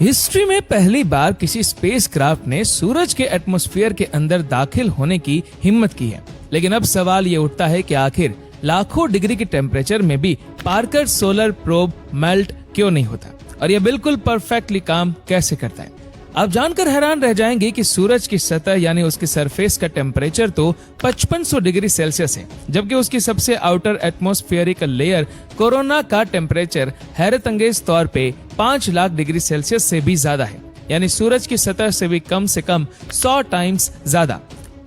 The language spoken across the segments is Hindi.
हिस्ट्री में पहली बार किसी स्पेसक्राफ्ट ने सूरज के एटमॉस्फेयर के अंदर दाखिल होने की हिम्मत की है। लेकिन अब सवाल ये उठता है कि आखिर लाखों डिग्री के टेम्परेचर में भी पार्कर सोलर प्रोब मेल्ट क्यों नहीं होता और ये बिल्कुल परफेक्टली काम कैसे करता है। आप जानकर हैरान रह जाएंगे कि सूरज की सतह यानी उसकी सरफेस का टेम्परेचर तो 5500 डिग्री सेल्सियस है, जबकि उसकी सबसे आउटर एटमॉस्फेरिक लेयर कोरोना का टेम्परेचर हैरत अंगेज तौर पे 5 लाख डिग्री सेल्सियस से भी ज्यादा है, यानी सूरज की सतह से भी कम से कम 100 टाइम्स ज्यादा।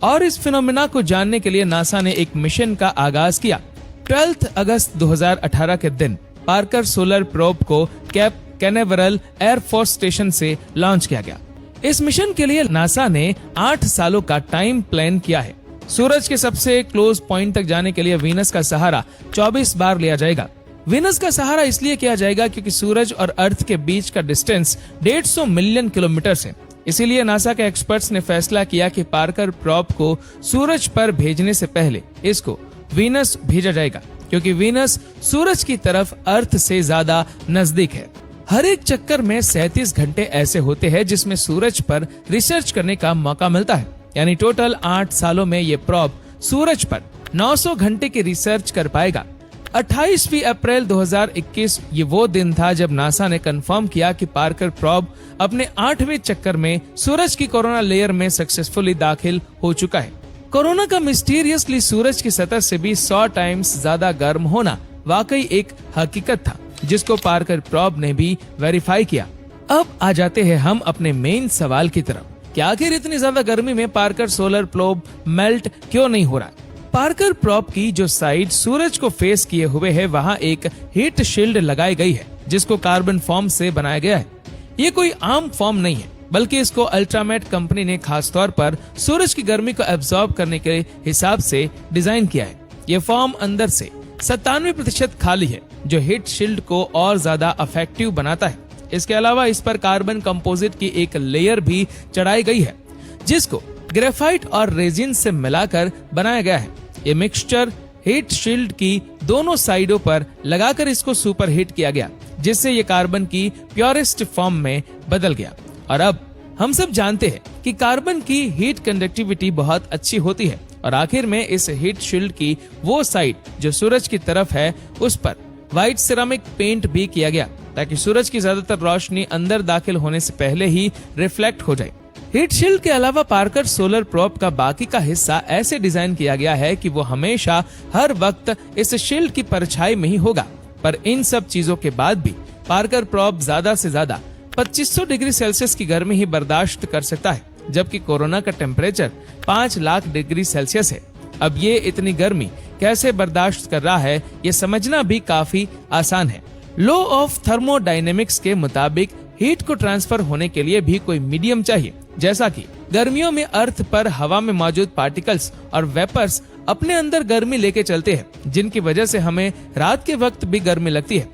और इस फिनोमेना को जानने के लिए नासा ने एक मिशन का आगाज किया। 12 अगस्त 2018 के दिन पार्कर सोलर प्रोब को कैप कैनेवरल एयरफोर्स स्टेशन से लॉन्च किया गया। इस मिशन के लिए नासा ने 8 सालों का टाइम प्लान किया है। सूरज के सबसे क्लोज पॉइंट तक जाने के लिए वीनस का सहारा 24 बार लिया जाएगा। वीनस का सहारा इसलिए किया जाएगा क्योंकि सूरज और अर्थ के बीच का डिस्टेंस 150 मिलियन किलोमीटर है। इसीलिए नासा के एक्सपर्ट्स ने फैसला किया कि पार्कर प्रोब को सूरज पर भेजने से पहले इसको वीनस भेजा जाएगा, क्योंकि वीनस सूरज की तरफ अर्थ से ज्यादा नजदीक है। हर एक चक्कर में 37 घंटे ऐसे होते हैं जिसमें सूरज पर रिसर्च करने का मौका मिलता है, यानी टोटल 8 सालों में ये प्रोब सूरज पर 900 घंटे की रिसर्च कर पाएगा। 28 अप्रैल 2021 ये वो दिन था जब नासा ने कंफर्म किया कि पार्कर प्रोब अपने 8वें चक्कर में सूरज की कोरोना लेयर में सक्सेसफुली दाखिल हो चुका है। कोरोना का मिस्टीरियसली सूरज की सतह से भी 100 टाइम्स ज्यादा गर्म होना वाकई एक हकीकत था, जिसको पार्कर प्रोब ने भी वेरीफाई किया। अब आ जाते हैं हम अपने मेन सवाल की तरफ कि आखिर इतनी ज्यादा गर्मी में पार्कर सोलर प्रोब मेल्ट क्यों नहीं हो रहा। पार्कर प्रोब की जो साइड सूरज को फेस किए हुए है वहाँ एक हीट शील्ड लगाई गई है, जिसको कार्बन फॉर्म से बनाया गया है। ये कोई आम फॉर्म नहीं है, बल्कि इसको अल्ट्रामेट कंपनी ने खास तौर पर सूरज की गर्मी को एब्जॉर्ब करने के हिसाब से डिजाइन किया है। ये फॉर्म अंदर से 97% खाली है, जो हीट शील्ड को और ज्यादा अफेक्टिव बनाता है। इसके अलावा इस पर कार्बन कंपोजिट की एक लेयर भी चढ़ाई गई है, जिसको ग्रेफाइट और रेजिन से मिलाकर बनाया गया है। ये मिक्सचर हीट शील्ड की दोनों साइडों पर लगाकर इसको सुपर हीट किया गया, जिससे ये कार्बन की प्योरेस्ट फॉर्म में बदल गया। और अब हम सब जानते हैं कि कार्बन की हीट कंडक्टिविटी बहुत अच्छी होती है, और आखिर में इस हीट शील्ड की वो साइड जो सूरज की तरफ है उस पर व्हाइट सिरामिक पेंट भी किया गया, ताकि सूरज की ज्यादातर रोशनी अंदर दाखिल होने से पहले ही रिफ्लेक्ट हो जाए। हीट शील्ड के अलावा पार्कर सोलर प्रोब का बाकी का हिस्सा ऐसे डिजाइन किया गया है कि वो हमेशा हर वक्त इस शील्ड की परछाई में ही होगा। पर इन सब चीजों के बाद भी पार्कर प्रोब ज्यादा से ज्यादा 2500 डिग्री सेल्सियस की गर्मी ही बर्दाश्त कर सकता है, जबकि कोरोना का टेम्परेचर 5 लाख डिग्री सेल्सियस है। अब ये इतनी गर्मी कैसे बर्दाश्त कर रहा है, ये समझना भी काफी आसान है। लॉ ऑफ थर्मोडायनेमिक्स के मुताबिक हीट को ट्रांसफर होने के लिए भी कोई मीडियम चाहिए, जैसा कि गर्मियों में अर्थ पर हवा में मौजूद पार्टिकल्स और वेपर्स अपने अंदर गर्मी लेके चलते हैं, जिनकी वजह से हमें रात के वक्त भी गर्मी लगती है।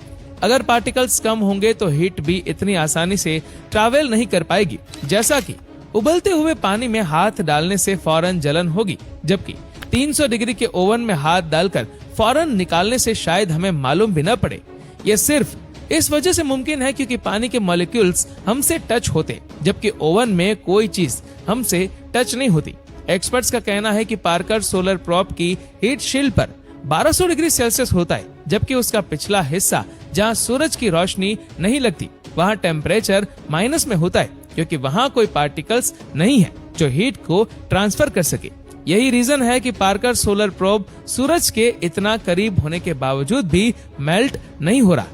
अगर पार्टिकल्स कम होंगे तो हीट भी इतनी आसानी से ट्रैवल नहीं कर पाएगी, जैसा कि उबलते हुए पानी में हाथ डालने से फौरन जलन होगी, जबकि 300 डिग्री के ओवन में हाथ डालकर फौरन निकालने से शायद हमें मालूम भी न पड़े। ये सिर्फ इस वजह से मुमकिन है क्योंकि पानी के मॉलिक्यूल्स हमसे टच होते, जबकि ओवन में कोई चीज हमसे टच नहीं होती। एक्सपर्ट्स का कहना है कि पार्कर सोलर प्रोब की हीट शील्ड पर 1200 डिग्री सेल्सियस होता है, जबकि उसका पिछला हिस्सा जहां सूरज की रोशनी नहीं लगती वहां टेम्परेचर माइनस में होता है, क्योंकि वहां कोई पार्टिकल्स नहीं है जो हीट को ट्रांसफर कर सके। यही रीजन है कि पार्कर सोलर प्रोब सूरज के इतना करीब होने के बावजूद भी मेल्ट नहीं हो रहा।